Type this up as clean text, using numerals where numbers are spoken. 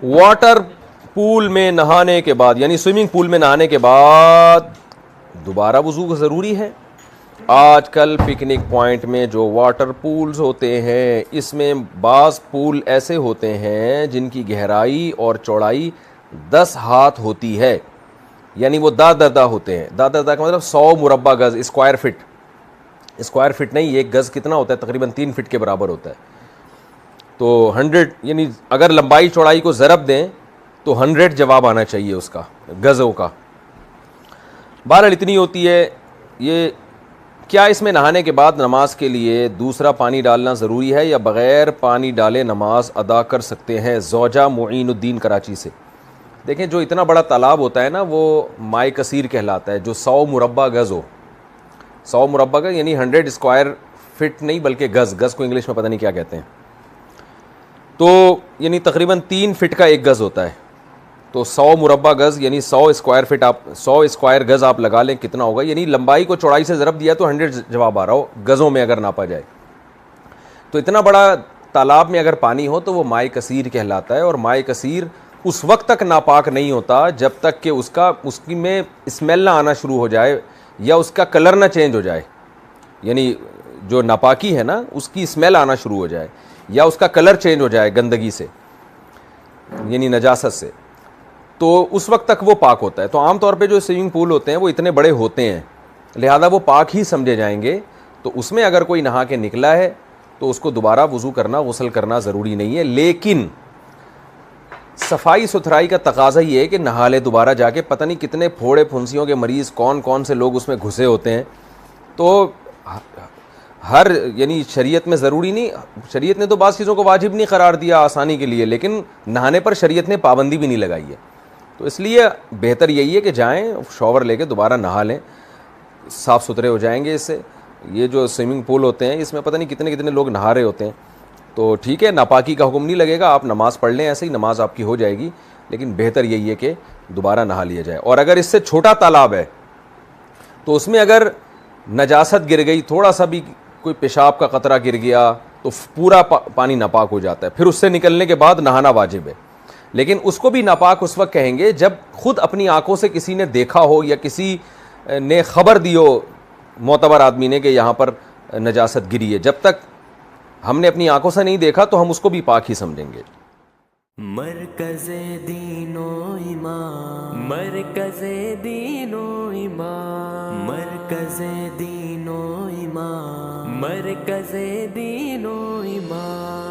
Water پول میں نہانے کے بعد یعنی سوئمنگ پول میں نہانے کے بعد دوبارہ وضو ضروری ہے. آج کل پکنک پوائنٹ میں جو واٹر پولز ہوتے ہیں اس میں بعض پول ایسے ہوتے ہیں جن کی گہرائی اور چوڑائی 10 ہاتھ ہوتی ہے, یعنی وہ دادا ہوتے ہیں. دادا کا مطلب 100 مربع گز, اسکوائر فٹ نہیں, ایک گز کتنا ہوتا ہے, تقریباً 3 فٹ کے برابر ہوتا ہے. تو 100 یعنی اگر لمبائی چوڑائی کو ضرب دیں تو 100 جواب آنا چاہیے اس کا, گزوں کا. بہرحال اتنی ہوتی ہے یہ. کیا اس میں نہانے کے بعد نماز کے لیے دوسرا پانی ڈالنا ضروری ہے یا بغیر پانی ڈالے نماز ادا کر سکتے ہیں؟ زوجہ معین الدین کراچی سے. دیکھیں جو اتنا بڑا تالاب ہوتا ہے نا وہ مائع کثیر کہلاتا ہے, جو 100 مربع گز ہو. 100 مربع گز یعنی 100 اسکوائر فٹ نہیں بلکہ گز کو انگلش میں پتہ نہیں کیا کہتے ہیں, تو یعنی تقریباً 3 فٹ کا ایک گز ہوتا ہے. تو 100 مربع گز یعنی 100 اسکوائر فٹ, آپ 100 اسکوائر گز آپ لگا لیں کتنا ہوگا, یعنی لمبائی کو چوڑائی سے ضرب دیا تو 100 جواب آ رہا ہو گزوں میں اگر ناپا جائے. تو اتنا بڑا تالاب میں اگر پانی ہو تو وہ مائع کثیر کہلاتا ہے, اور مائع کثیر اس وقت تک ناپاک نہیں ہوتا جب تک کہ اس کی میں اسمیل نہ آنا شروع ہو جائے یا اس کا کلر نہ چینج ہو جائے. یعنی جو ناپاکی ہے نا اس کی اسمیل آنا شروع ہو جائے یا اس کا کلر چینج ہو جائے گندگی سے یعنی نجاست سے, تو اس وقت تک وہ پاک ہوتا ہے. تو عام طور پہ جو سوئمنگ پول ہوتے ہیں وہ اتنے بڑے ہوتے ہیں لہذا وہ پاک ہی سمجھے جائیں گے. تو اس میں اگر کوئی نہا کے نکلا ہے تو اس کو دوبارہ وضو کرنا, غسل کرنا ضروری نہیں ہے. لیکن صفائی ستھرائی کا تقاضا یہ ہے کہ نہا لے دوبارہ جا کے, پتہ نہیں کتنے پھوڑے پھنسیوں کے مریض کون سے لوگ اس میں گھسے ہوتے ہیں. تو ہر یعنی شریعت میں ضروری نہیں, شریعت نے تو بعض چیزوں کو واجب نہیں قرار دیا آسانی کے لیے, لیکن نہانے پر شریعت نے پابندی بھی نہیں لگائی ہے. تو اس لیے بہتر یہی ہے کہ جائیں شاور لے کے دوبارہ نہا لیں, صاف ستھرے ہو جائیں گے اس سے. یہ جو سوئمنگ پول ہوتے ہیں اس میں پتہ نہیں کتنے لوگ نہا رہے ہوتے ہیں. تو ٹھیک ہے ناپاکی کا حکم نہیں لگے گا, آپ نماز پڑھ لیں ایسے ہی نماز آپ کی ہو جائے گی, لیکن بہتر یہی ہے کہ دوبارہ نہا لیا جائے. اور اگر اس سے چھوٹا تالاب ہے تو اس میں اگر نجاست گر گئی, تھوڑا سا بھی کوئی پیشاب کا قطرہ گر گیا تو پورا پانی ناپاک ہو جاتا ہے, پھر اس سے نکلنے کے بعد نہانا واجب ہے. لیکن اس کو بھی ناپاک اس وقت کہیں گے جب خود اپنی آنکھوں سے کسی نے دیکھا ہو یا کسی نے خبر دی ہو معتبر آدمی نے کہ یہاں پر نجاست گری ہے. جب تک ہم نے اپنی آنکھوں سے نہیں دیکھا تو ہم اس کو بھی پاک ہی سمجھیں گے. مرکز دین و ایمان, مرکز دین و ایمان, مرکز دین و ایمان, مرکز دین و ایمان.